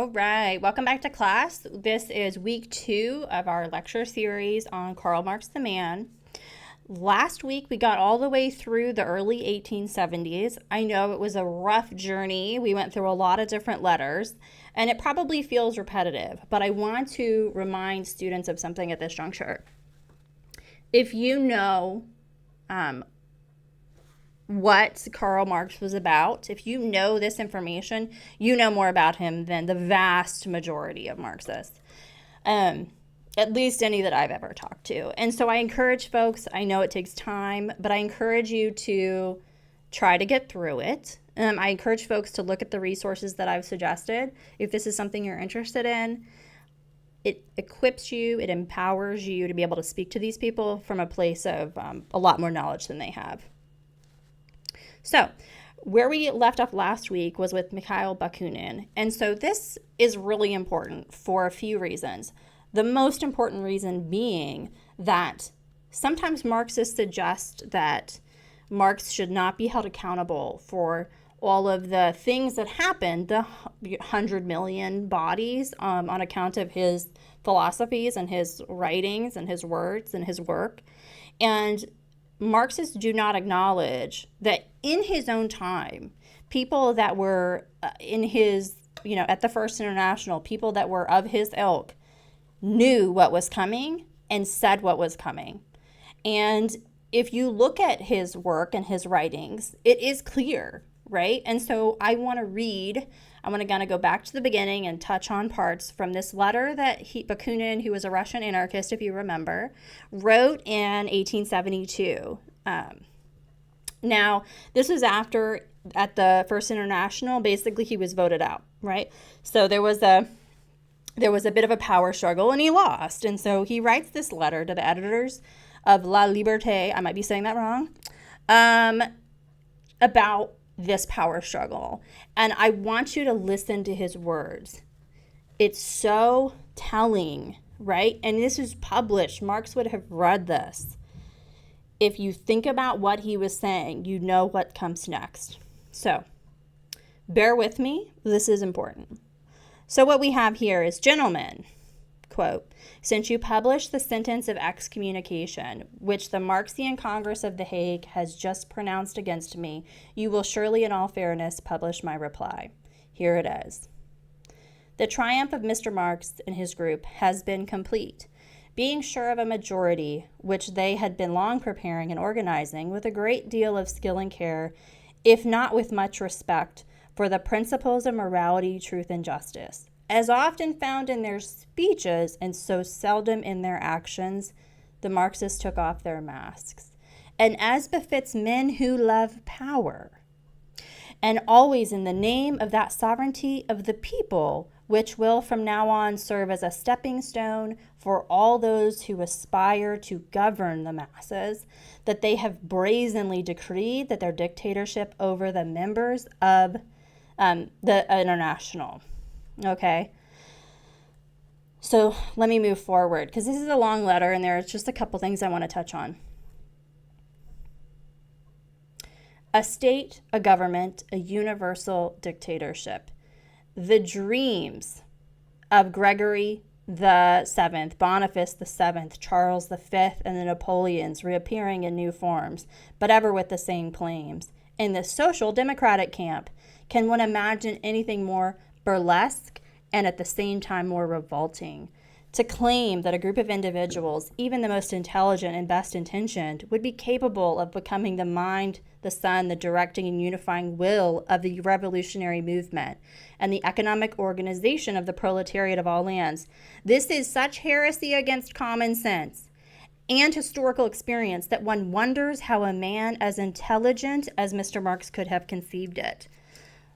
All right, welcome back to class. This is week 2 of our lecture series on Karl Marx the man. Last week we got all the way through the early 1870s. I know it was a rough journey. We went through a lot of different letters, and it probably feels repetitive, but I want to remind students of something at this juncture. If you know what Karl Marx was about, if you know this information, you know more about him than the vast majority of Marxists, at least any that I've ever talked to. And so I encourage folks, I know it takes time, but I encourage you to try to get through it. I encourage folks to look at the resources that I've suggested. If this is something you're interested in, it equips you, it empowers you to be able to speak to these people from a place of a lot more knowledge than they have. So, where we left off last week was with Mikhail Bakunin. And so this is really important for a few reasons. The most important reason being that sometimes Marxists suggest that Marx should not be held accountable for all of the things that happened, the 100 million bodies, on account of his philosophies and his writings and his words and his work. And Marxists do not acknowledge that in his own time, people that were in his, at the First International, people that were of his ilk knew what was coming and said what was coming. And if you look at his work and his writings, it is clear, right? And so I want to kind of go back to the beginning and touch on parts from this letter that Bakunin, who was a Russian anarchist, if you remember, wrote in 1872. Now, this was after, at the First International, basically he was voted out, right? So there was a bit of a power struggle, and he lost. And so he writes this letter to the editors of La Liberté, I might be saying that wrong, about this power struggle. And I want you to listen to his words. It's so telling, right? And this is published. Marx would have read this. If you think about what he was saying, you know what comes next. So, bear with me. This is important. So what we have here is, gentlemen, quote, since you published the sentence of excommunication, which the Marxian Congress of The Hague has just pronounced against me, you will surely in all fairness publish my reply. Here it is. The triumph of Mr. Marx and his group has been complete. Being sure of a majority, which they had been long preparing and organizing with a great deal of skill and care, if not with much respect, for the principles of morality, truth, and justice, as often found in their speeches and so seldom in their actions, the Marxists took off their masks. And as befits men who love power, and always in the name of that sovereignty of the people, which will from now on serve as a stepping stone for all those who aspire to govern the masses, that they have brazenly decreed that their dictatorship over the members of the International. Okay? So let me move forward, because this is a long letter and there's just a couple things I want to touch on. A state, a government, a universal dictatorship. The dreams of Gregory the Seventh, Boniface the Seventh, Charles the Fifth, and the Napoleons reappearing in new forms, but ever with the same claims. In the social democratic camp, can one imagine anything more burlesque and at the same time more revolting? To claim that a group of individuals, even the most intelligent and best intentioned, would be capable of becoming the mind, the sun, the directing and unifying will of the revolutionary movement and the economic organization of the proletariat of all lands. This is such heresy against common sense and historical experience that one wonders how a man as intelligent as Mr. Marx could have conceived it.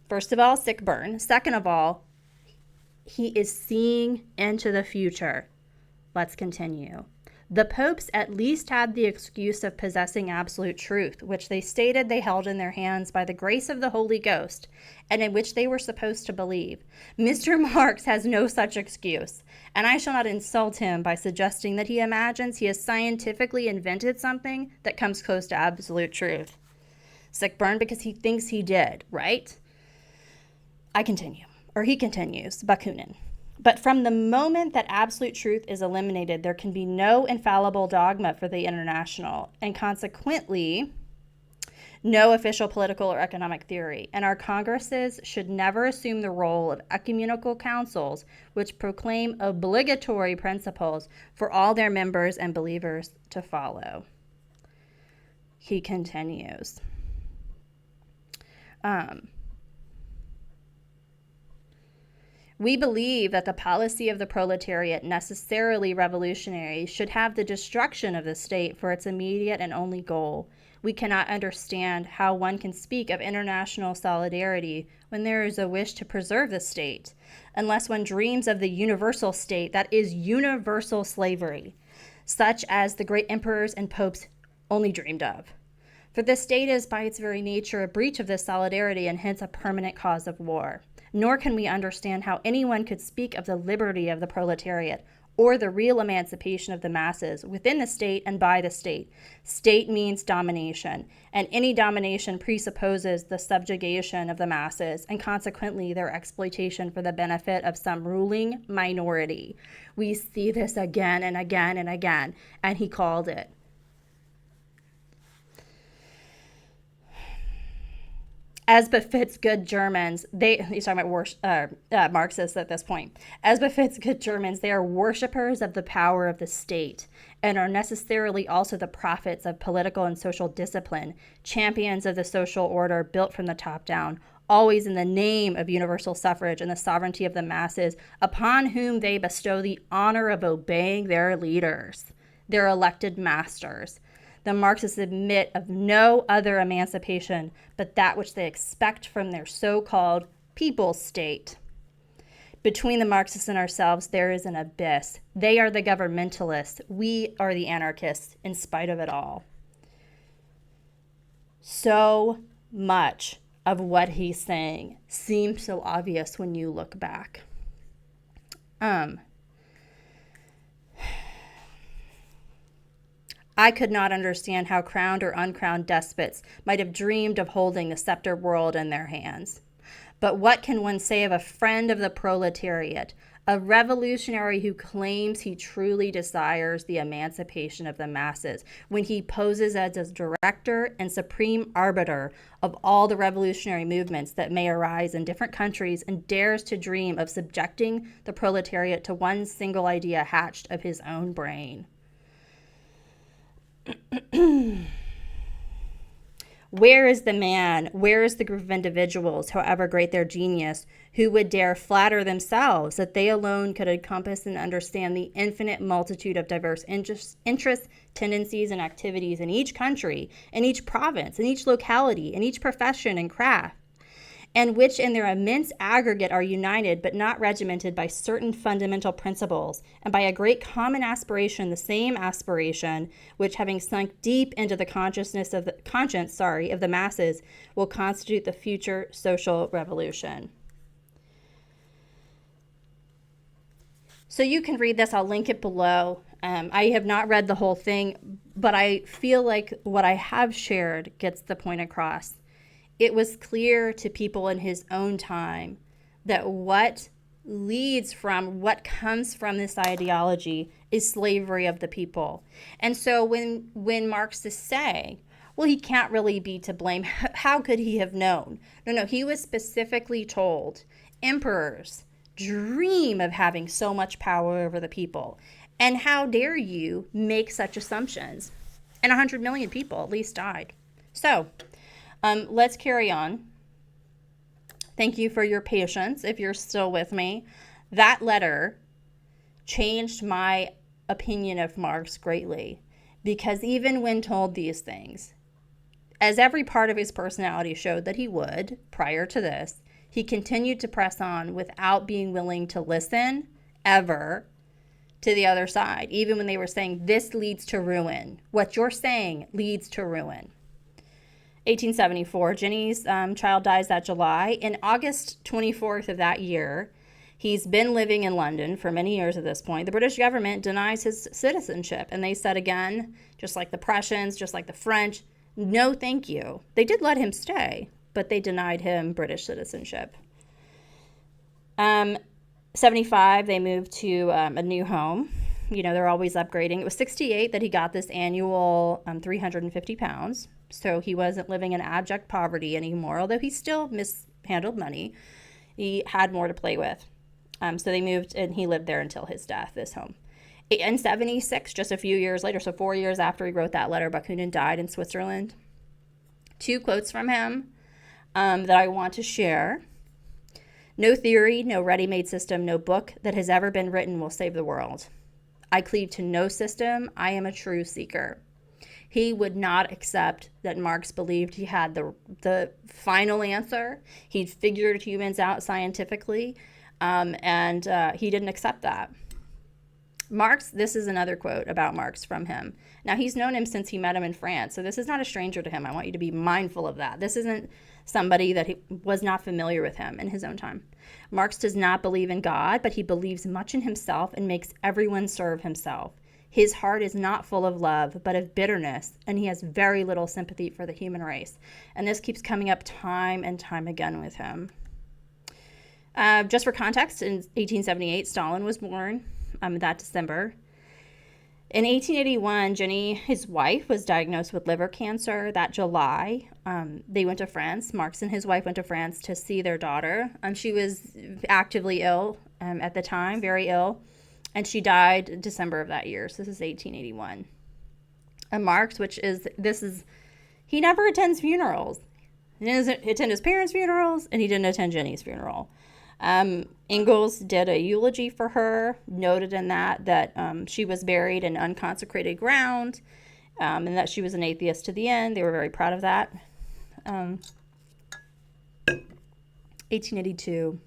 First of all, sick burn. Second of all, he is seeing into the future. Let's continue. The popes at least had the excuse of possessing absolute truth, which they stated they held in their hands by the grace of the Holy Ghost, and in which they were supposed to believe. Mr. Marx has no such excuse, and I shall not insult him by suggesting that he imagines he has scientifically invented something that comes close to absolute truth. Sick burn because he thinks he did, right? I continue. he continues, Bakunin. But from the moment that absolute truth is eliminated, there can be no infallible dogma for the international, and consequently, no official political or economic theory. And our Congresses should never assume the role of ecumenical councils which proclaim obligatory principles for all their members and believers to follow. He continues. We believe that the policy of the proletariat, necessarily revolutionary, should have the destruction of the state for its immediate and only goal. We cannot understand how one can speak of international solidarity when there is a wish to preserve the state, unless one dreams of the universal state that is universal slavery, such as the great emperors and popes only dreamed of. For the state is by its very nature a breach of this solidarity and hence a permanent cause of war. Nor can we understand how anyone could speak of the liberty of the proletariat or the real emancipation of the masses within the state and by the state. State means domination, and any domination presupposes the subjugation of the masses and consequently their exploitation for the benefit of some ruling minority. We see this again and again and again, and he called it. As befits good Germans, he's talking about Marxists at this point. As befits good Germans, they are worshippers of the power of the state and are necessarily also the prophets of political and social discipline, champions of the social order built from the top down, always in the name of universal suffrage and the sovereignty of the masses, upon whom they bestow the honor of obeying their leaders, their elected masters. The Marxists admit of no other emancipation but that which they expect from their so-called people's state. Between the Marxists and ourselves, there is an abyss. They are the governmentalists. We are the anarchists, in spite of it all. So much of what he's saying seems so obvious when you look back. I could not understand how crowned or uncrowned despots might have dreamed of holding the scepter world in their hands. But what can one say of a friend of the proletariat, a revolutionary who claims he truly desires the emancipation of the masses, when he poses as a director and supreme arbiter of all the revolutionary movements that may arise in different countries and dares to dream of subjecting the proletariat to one single idea hatched of his own brain? Where is the man, where is the group of individuals, however great their genius, who would dare flatter themselves that they alone could encompass and understand the infinite multitude of diverse interests, tendencies, and activities in each country, in each province, in each locality, in each profession and craft, and which in their immense aggregate are united but not regimented by certain fundamental principles and by a great common aspiration, the same aspiration which, having sunk deep into the conscience of the masses, will constitute the future social revolution. So you can read this. I'll link it below. I have not read the whole thing, but I feel like what I have shared gets the point across. It was clear to people in his own time that what comes from this ideology is slavery of the people. And so when Marxists say, well, he can't really be to blame, how could he have known? No, he was specifically told, emperors dream of having so much power over the people. And how dare you make such assumptions? And 100 million people at least died. So let's carry on. Thank you for your patience if you're still with me. That letter changed my opinion of Marx greatly, because even when told these things, as every part of his personality showed that he would prior to this, he continued to press on without being willing to listen ever to the other side, even when they were saying, this leads to ruin. What you're saying leads to ruin. 1874, Jenny's child dies that July. In August 24th of that year, he's been living in London for many years at this point. The British government denies his citizenship. And they said again, just like the Prussians, just like the French, no thank you. They did let him stay, but they denied him British citizenship. Um, 75, they moved to a new home. They're always upgrading. It was 68 that he got this annual 350 pounds. So he wasn't living in abject poverty anymore, although he still mishandled money. He had more to play with. So they moved, and he lived there until his death, this home. In 76, just a few years later, so 4 years after he wrote that letter, Bakunin died in Switzerland. 2 quotes from him that I want to share. No theory, no ready-made system, no book that has ever been written will save the world. I cleave to no system. I am a true seeker. He would not accept that Marx believed he had the final answer. He'd figured humans out scientifically, and he didn't accept that. Marx, this is another quote about Marx from him. Now, he's known him since he met him in France, so this is not a stranger to him. I want you to be mindful of that. This isn't somebody that he was not familiar with him in his own time. Marx does not believe in God, but he believes much in himself and makes everyone serve himself. His heart is not full of love, but of bitterness, and he has very little sympathy for the human race. And this keeps coming up time and time again with him. Just for context, in 1878, Stalin was born that December. In 1881, Jenny, his wife, was diagnosed with liver cancer. That July, they went to France. Marx and his wife went to France to see their daughter. She was actively ill at the time, very ill. And she died in December of that year. So this is 1881. And Marx, he never attends funerals. He doesn't attend his parents' funerals, and he didn't attend Jenny's funeral. Engels did a eulogy for her, noted in that she was buried in unconsecrated ground, and that she was an atheist to the end. They were very proud of that. 1882,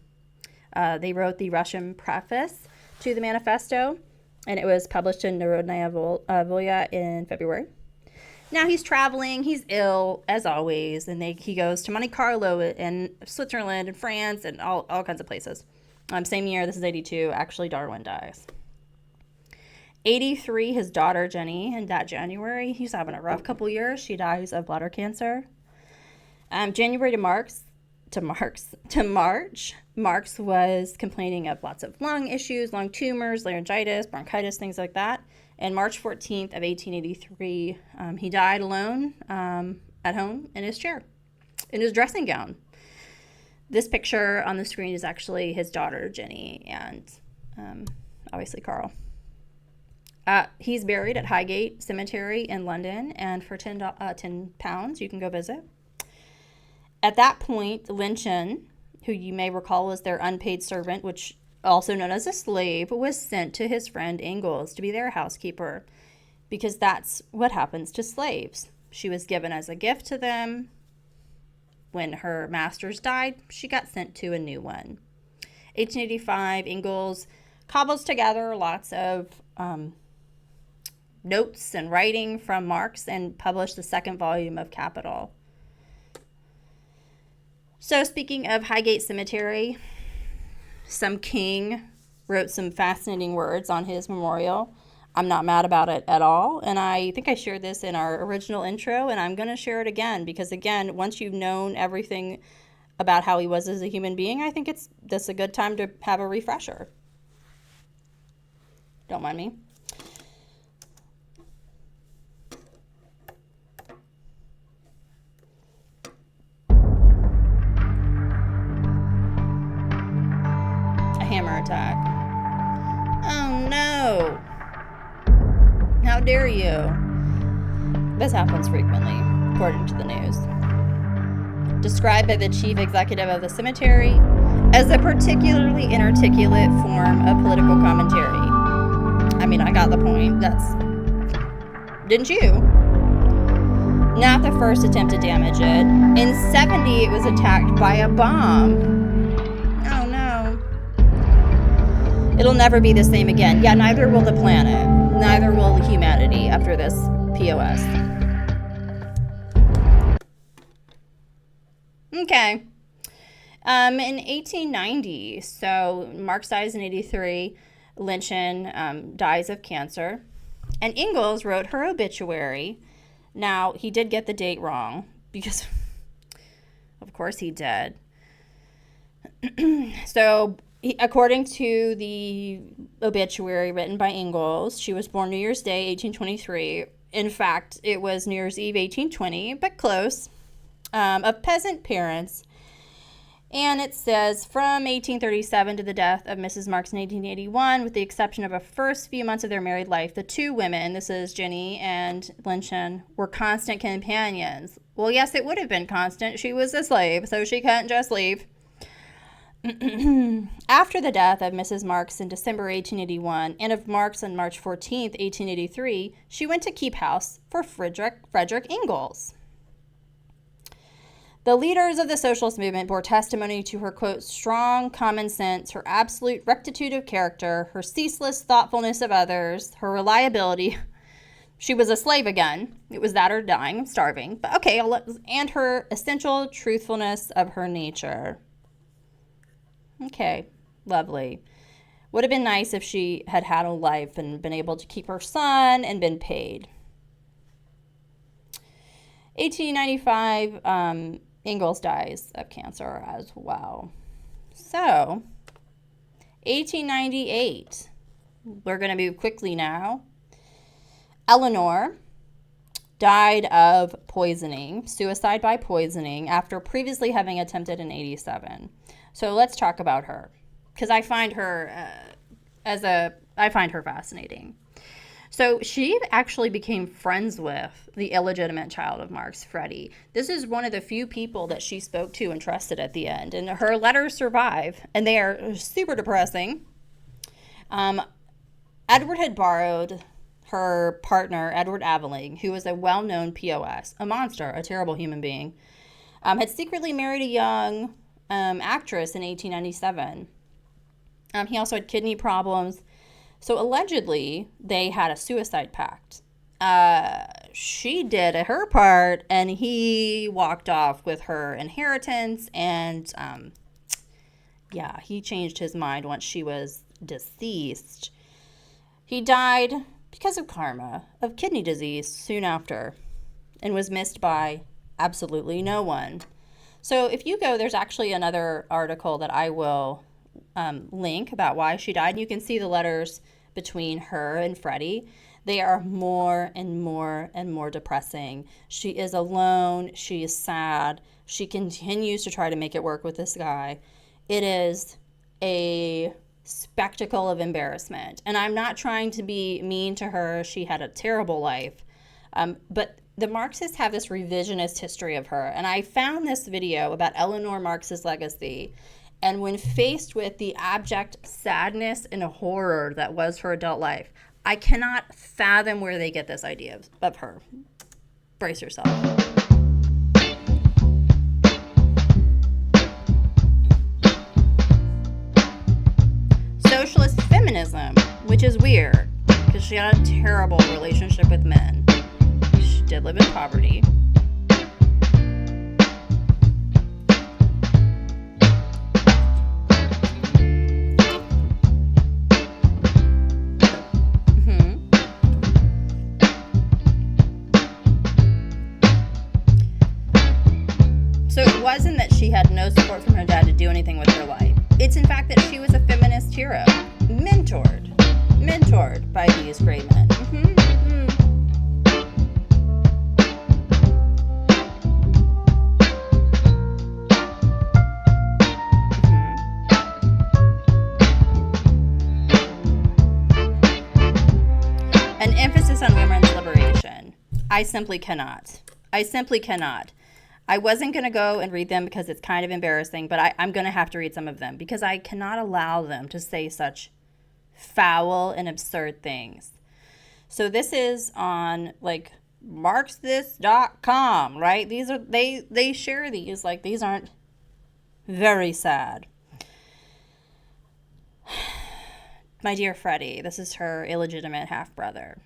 they wrote the Russian preface to the manifesto, and it was published in Narodnaya Volya in February. Now he's traveling, he's ill, as always, and he goes to Monte Carlo in Switzerland and France and all kinds of places. Same year, this is 82, actually Darwin dies. 83, his daughter Jenny, in that January, he's having a rough couple years. She dies of bladder cancer. January to March, Marx was complaining of lots of lung issues, lung tumors, laryngitis, bronchitis, things like that. And March 14th of 1883, he died alone at home in his chair, in his dressing gown. This picture on the screen is actually his daughter, Jenny, and obviously Karl. He's buried at Highgate Cemetery in London, and for £10, you can go visit. At that point, Lynchen, who you may recall was their unpaid servant, which also known as a slave, was sent to his friend Engels to be their housekeeper, because that's what happens to slaves. She was given as a gift to them. When her masters died, she got sent to a new one. 1885, Engels cobbles together lots of notes and writing from Marx and published the second volume of Capital. So speaking of Highgate Cemetery, some king wrote some fascinating words on his memorial. I'm not mad about it at all, and I think I shared this in our original intro, and I'm going to share it again because, again, once you've known everything about how he was as a human being, I think that's a good time to have a refresher. Don't mind me. Hammer attack. Oh no! How dare you? This happens frequently, according to the news. Described by the chief executive of the cemetery as a particularly inarticulate form of political commentary. I mean, I got the point. Didn't you? Not the first attempt to damage it. In 70, it was attacked by a bomb. Oh no. It'll never be the same again. Yeah, neither will the planet. Neither will humanity after this POS. Okay. In 1890, so Marx dies in 83, Lynchen dies of cancer, and Engels wrote her obituary. Now, he did get the date wrong, because of course he did. So According to the obituary written by Engels, she was born New Year's Day, 1823. In fact, it was New Year's Eve, 1820, but close, of peasant parents. And it says, from 1837 to the death of Mrs. Marx in 1881, with the exception of the first few months of their married life, the two women, this is Jenny and Lynchen, were constant companions. Well, yes, it would have been constant. She was a slave, so she couldn't just leave. After the death of Mrs. Marx in December 1881 and of Marx on March 14th, 1883, she went to keep house for Frederick Engels. The leaders of the socialist movement bore testimony to her, quote, strong common sense, her absolute rectitude of character, her ceaseless thoughtfulness of others, her reliability. She was a slave again. It was that or dying, starving. But okay, and her essential truthfulness of her nature. Okay, lovely. Would have been nice if she had had a life and been able to keep her son and been paid. 1895, Engels dies of cancer as well. So, 1898, we're going to move quickly now. Eleanor died of poisoning, suicide by poisoning, after previously having attempted in 87. So let's talk about her, because I find her fascinating. So she actually became friends with the illegitimate child of Marx, Freddie. This is one of the few people that she spoke to and trusted at the end, and her letters survive, and they are super depressing. Edward had borrowed her partner, Edward Aveling, who was a well-known POS, a monster, a terrible human being, had secretly married a young actress in 1897. He also had kidney problems. So allegedly, they had a suicide pact. She did her part, and he walked off with her inheritance, and he changed his mind once she was deceased. He died because of karma, of kidney disease soon after, and was missed by absolutely no one. So if you go, there's actually another article that I will link about why she died. And you can see the letters between her and Freddie. They are more and more and more depressing. She is alone. She is sad. She continues to try to make it work with this guy. It is a spectacle of embarrassment. And I'm not trying to be mean to her. She had a terrible life. But the Marxists have this revisionist history of her. And I found this video about Eleanor Marx's legacy. And when faced with the abject sadness and horror that was her adult life, I cannot fathom where they get this idea of her. Brace yourself. Socialist feminism, which is weird because she had a terrible relationship with men. She did live in poverty. So it wasn't that she had no support from her dad to do anything with her life. It's in fact that she was a feminist hero, mentored by these great men. An emphasis on women's liberation. I simply cannot. I wasn't going to go and read them because it's kind of embarrassing, but I'm going to have to read some of them because I cannot allow them to say such foul and absurd things. So this is on like marxthis.com, right? These are they share these, like these aren't very sad. My dear Freddie, this is her illegitimate half-brother.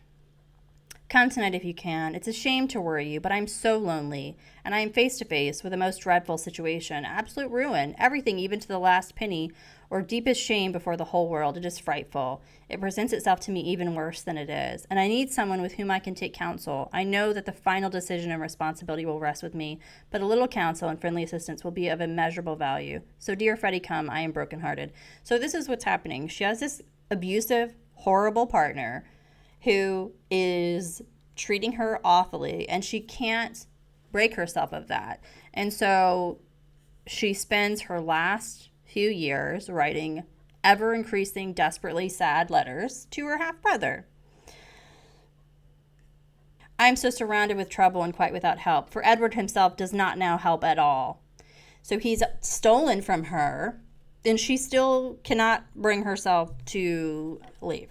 Come tonight if you can. It's a shame to worry you, but I'm so lonely, and I am face to face with a most dreadful situation. Absolute ruin. Everything, even to the last penny, or deepest shame before the whole world. It is frightful. It presents itself to me even worse than it is. And I need someone with whom I can take counsel. I know that the final decision and responsibility will rest with me, but a little counsel and friendly assistance will be of immeasurable value. So, dear Freddie, come. I am brokenhearted. So this is what's happening. She has this abusive, horrible partner who is treating her awfully, and she can't break herself of that. And so she spends her last few years writing ever increasing, desperately sad letters to her half brother. I am so surrounded with trouble and quite without help, for Edward himself does not now help at all. So he's stolen from her, and she still cannot bring herself to leave.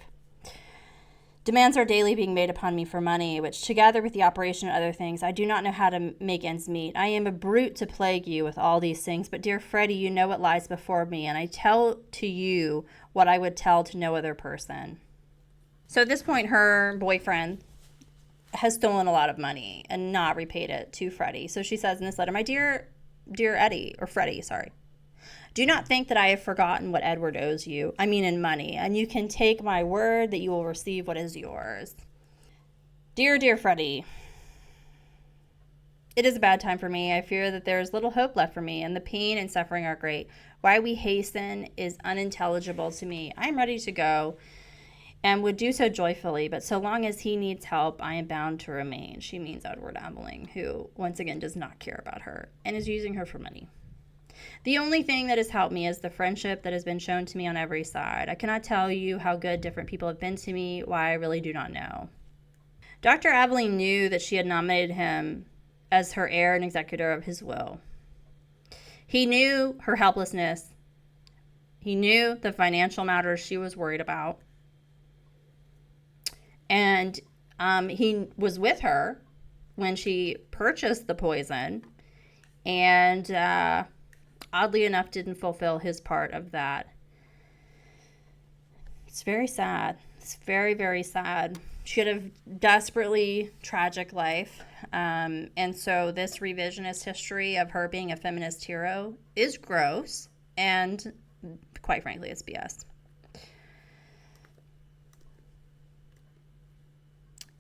Demands are daily being made upon me for money, which, together with the operation and other things, I do not know how to make ends meet. I am a brute to plague you with all these things, but dear Freddie, you know what lies before me, and I tell to you what I would tell to no other person. So at this point, her boyfriend has stolen a lot of money and not repaid it to Freddie. So she says in this letter, my dear Eddie, or Freddie, sorry. Do not think that I have forgotten what Edward owes you. I mean in money. And you can take my word that you will receive what is yours. Dear Freddie, it is a bad time for me. I fear that there is little hope left for me, and the pain and suffering are great. Why we hasten is unintelligible to me. I am ready to go and would do so joyfully, but so long as he needs help, I am bound to remain. She means Edward Aveling, who, once again, does not care about her and is using her for money. The only thing that has helped me is the friendship that has been shown to me on every side. I cannot tell you how good different people have been to me, why I really do not know. Dr. Aveling knew that she had nominated him as her heir and executor of his will. He knew her helplessness. He knew the financial matters she was worried about. And he was with her when she purchased the poison, and oddly enough, didn't fulfill his part of that. It's very sad. It's very, very sad. She had a desperately tragic life. And so this revisionist history of her being a feminist hero is gross. And quite frankly, it's BS.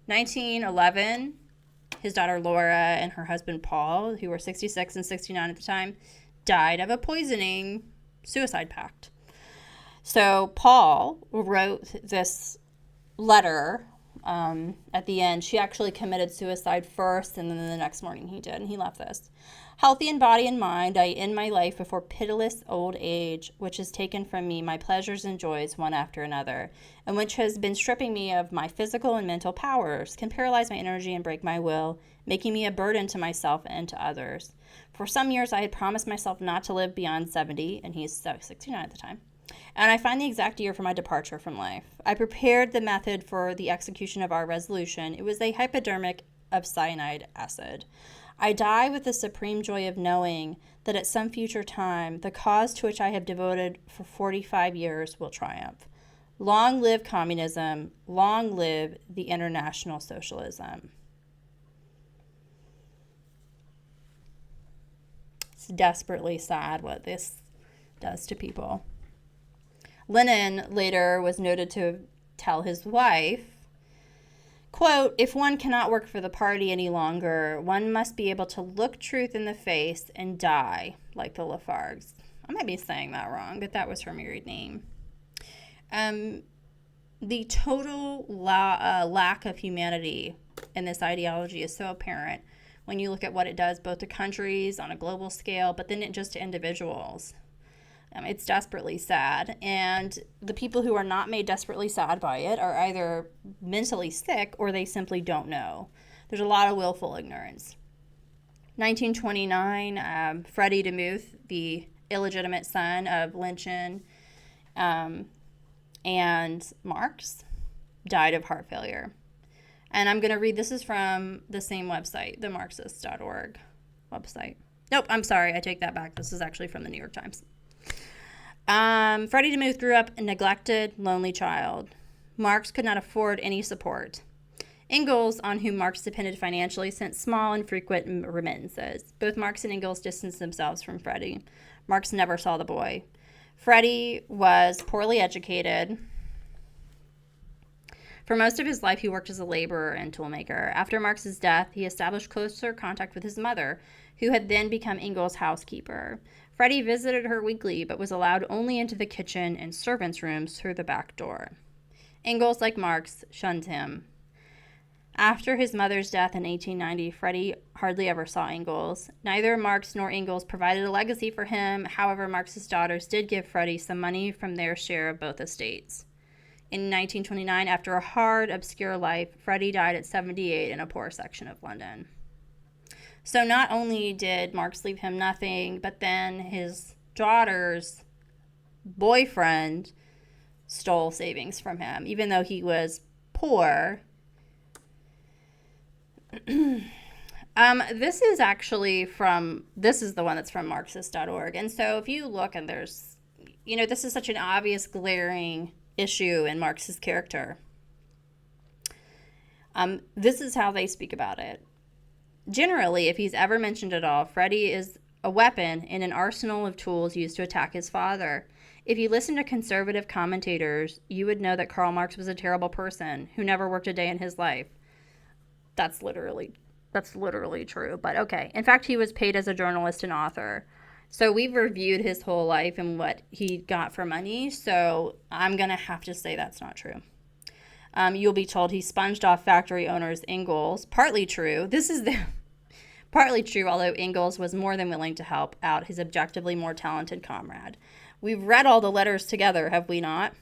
1911, his daughter Laura and her husband Paul, who were 66 and 69 at the time, died of a poisoning suicide pact. So Paul wrote this letter at the end. She actually committed suicide first, and then the next morning he did, and he left this. Healthy in body and mind, I end my life before pitiless old age, which has taken from me my pleasures and joys one after another, and which has been stripping me of my physical and mental powers, can paralyze my energy and break my will, making me a burden to myself and to others. For some years I had promised myself not to live beyond 70, and he's 69 at the time. And I find the exact year for my departure from life. I prepared the method for the execution of our resolution. It was a hypodermic of cyanide acid. I die with the supreme joy of knowing that at some future time, the cause to which I have devoted for 45 years will triumph. Long live communism. Long live the international socialism. It's desperately sad what this does to people. Lenin later was noted to tell his wife, quote, if one cannot work for the party any longer, one must be able to look truth in the face and die like the Lafargues. I might be saying that wrong, but that was her married name. The total lack of humanity in this ideology is so apparent when you look at what it does both to countries on a global scale, but then just to individuals. It's desperately sad, and the people who are not made desperately sad by it are either mentally sick or they simply don't know. There's a lot of willful ignorance. 1929, Freddie DeMuth, the illegitimate son of Lynchen and Marx, died of heart failure. And I'm going to read, this is from the same website, the Marxist.org website. Nope, I'm sorry, I take that back. This is actually from the New York Times. Freddie DeMuth grew up a neglected, lonely child. Marx could not afford any support. Engels, on whom Marx depended financially, sent small and frequent remittances. Both Marx and Engels distanced themselves from Freddie. Marx never saw the boy. Freddie was poorly educated. For most of his life, he worked as a laborer and toolmaker. After Marx's death, he established closer contact with his mother, who had then become Engels' housekeeper. Freddie visited her weekly, but was allowed only into the kitchen and servants' rooms through the back door. Engels, like Marx, shunned him. After his mother's death in 1890, Freddie hardly ever saw Engels. Neither Marx nor Engels provided a legacy for him. However, Marx's daughters did give Freddie some money from their share of both estates. In 1929, after a hard, obscure life, Freddie died at 78 in a poor section of London. So not only did Marx leave him nothing, but then his daughter's boyfriend stole savings from him, even though he was poor. This is the one that's from Marxist.org. And so if you look, and there's, this is such an obvious, glaring issue in Marx's character. This is how they speak about it. Generally, if he's ever mentioned at all, Freddie is a weapon in an arsenal of tools used to attack his father. If you listen to conservative commentators, you would know that Karl Marx was a terrible person who never worked a day in his life. That's literally true, but okay. In fact, he was paid as a journalist and author. So we've reviewed his whole life and what he got for money, so I'm going to have to say that's not true. You'll be told he sponged off factory owners Engels. Partly true. Partly true, although Engels was more than willing to help out his objectively more talented comrade. We've read all the letters together, have we not?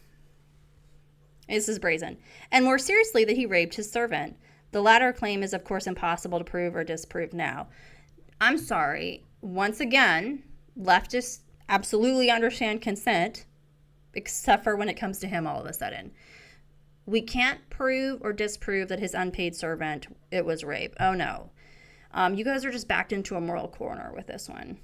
This is brazen. And more seriously, that he raped his servant. The latter claim is, of course, impossible to prove or disprove now. I'm sorry. Once again, leftists absolutely understand consent, except for when it comes to him all of a sudden. We can't prove or disprove that his unpaid servant, it was rape. Oh, no. You guys are just backed into a moral corner with this one.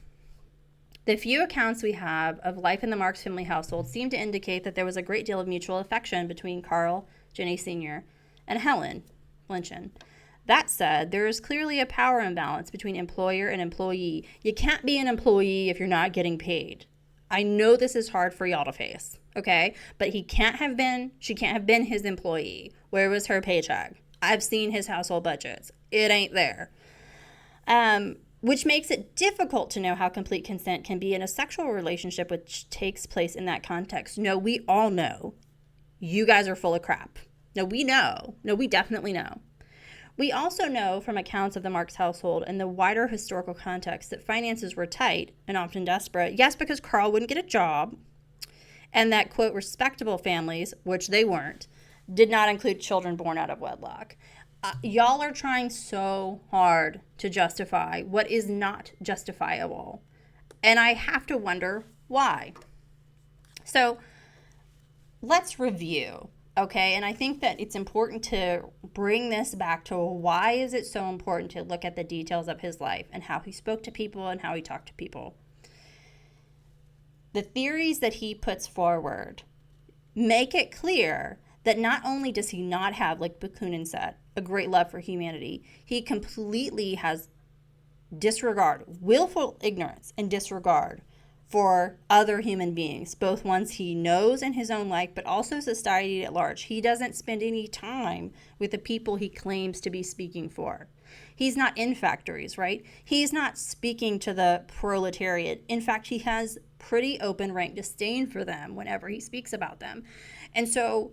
The few accounts we have of life in the Marx family household seem to indicate that there was a great deal of mutual affection between Karl, Jenny Sr., and Helen Lynchen. That said, there is clearly a power imbalance between employer and employee. You can't be an employee if you're not getting paid. I know this is hard for y'all to face, okay? But she can't have been his employee. Where was her paycheck? I've seen his household budgets. It ain't there. Which makes it difficult to know how complete consent can be in a sexual relationship which takes place in that context. No, we all know. You guys are full of crap. No, we know. No, we definitely know. We also know from accounts of the Marx household and the wider historical context that finances were tight and often desperate. Yes, because Karl wouldn't get a job, and that, quote, respectable families, which they weren't, did not include children born out of wedlock. Y'all are trying so hard to justify what is not justifiable. And I have to wonder why. So let's review, okay? And I think that it's important to bring this back to why is it so important to look at the details of his life and how he spoke to people and how he talked to people. The theories that he puts forward make it clear that not only does he not have, like Bakunin said, a great love for humanity, he completely has willful ignorance and disregard for other human beings, both ones he knows in his own life, but also society at large. He doesn't spend any time with the people he claims to be speaking for. He's not in factories, right? He's not speaking to the proletariat. In fact, he has pretty open rank disdain for them whenever he speaks about them. And so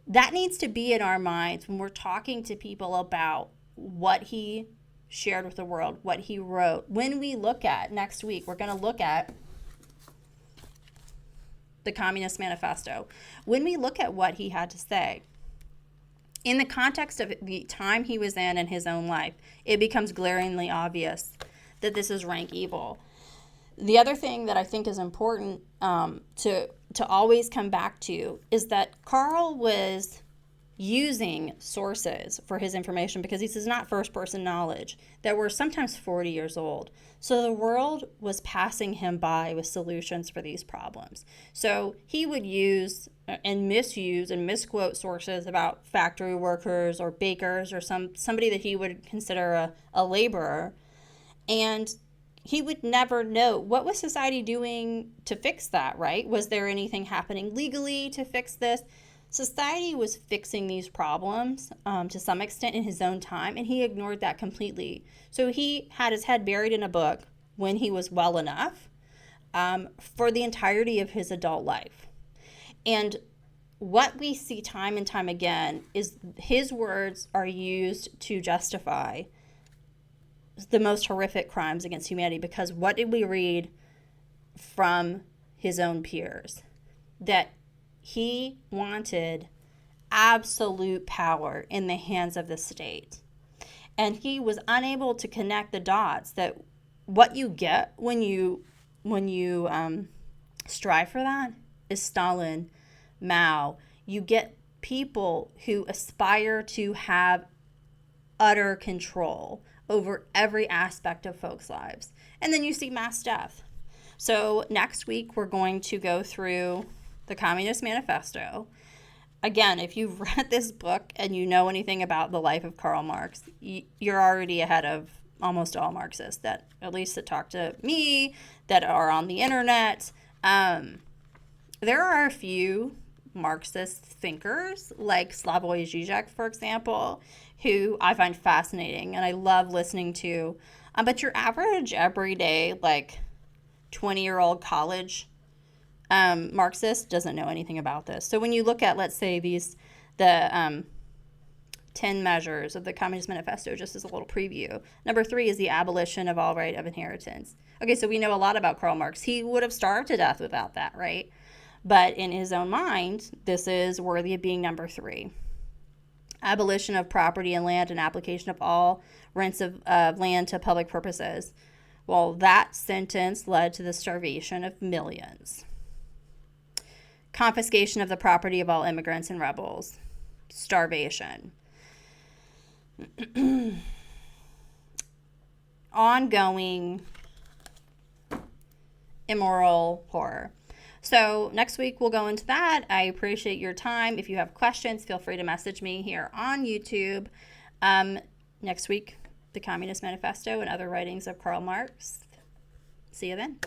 that needs to be in our minds when we're talking to people about what he shared with the world, what he wrote. When we look at, next week, we're going to look at the Communist Manifesto. When we look at what he had to say, in the context of the time he was in his own life, it becomes glaringly obvious that this is rank evil. The other thing that I think is important to always come back to is that Karl was using sources for his information because this is not first-person knowledge that were sometimes 40 years old. So the world was passing him by with solutions for these problems. So he would use and misuse and misquote sources about factory workers or bakers or somebody that he would consider a laborer. And he would never know what was society doing to fix that, right? Was there anything happening legally to fix this? Society was fixing these problems to some extent in his own time, and he ignored that completely. So he had his head buried in a book when he was well enough for the entirety of his adult life. And what we see time and time again is his words are used to justify the most horrific crimes against humanity, because what did we read from his own peers? That he wanted absolute power in the hands of the state. And he was unable to connect the dots that what you get when you strive for that is Stalin, Mao. You get people who aspire to have utter control over every aspect of folks' lives. And then you see mass death. So next week, we're going to go through the Communist Manifesto. Again, if you've read this book and you know anything about the life of Karl Marx, you're already ahead of almost all Marxists, that at least that talk to me, that are on the internet. There are a few Marxist thinkers, like Slavoj Žižek, for example, who I find fascinating and I love listening to. But your average, everyday, 20-year-old college Marxist doesn't know anything about this. So when you look at, let's say, the 10 measures of the Communist Manifesto, just as a little preview. Number 3 is the abolition of all right of inheritance. Okay, so we know a lot about Karl Marx. He would have starved to death without that, right? But in his own mind, this is worthy of being number 3. Abolition of property and land and application of all rents of land to public purposes. Well, that sentence led to the starvation of millions. Confiscation of the property of all immigrants and rebels. Starvation. Ongoing immoral horror. So next week we'll go into that. I appreciate your time. If you have questions, feel free to message me here on YouTube. Next week, the Communist Manifesto and other writings of Karl Marx. See you then.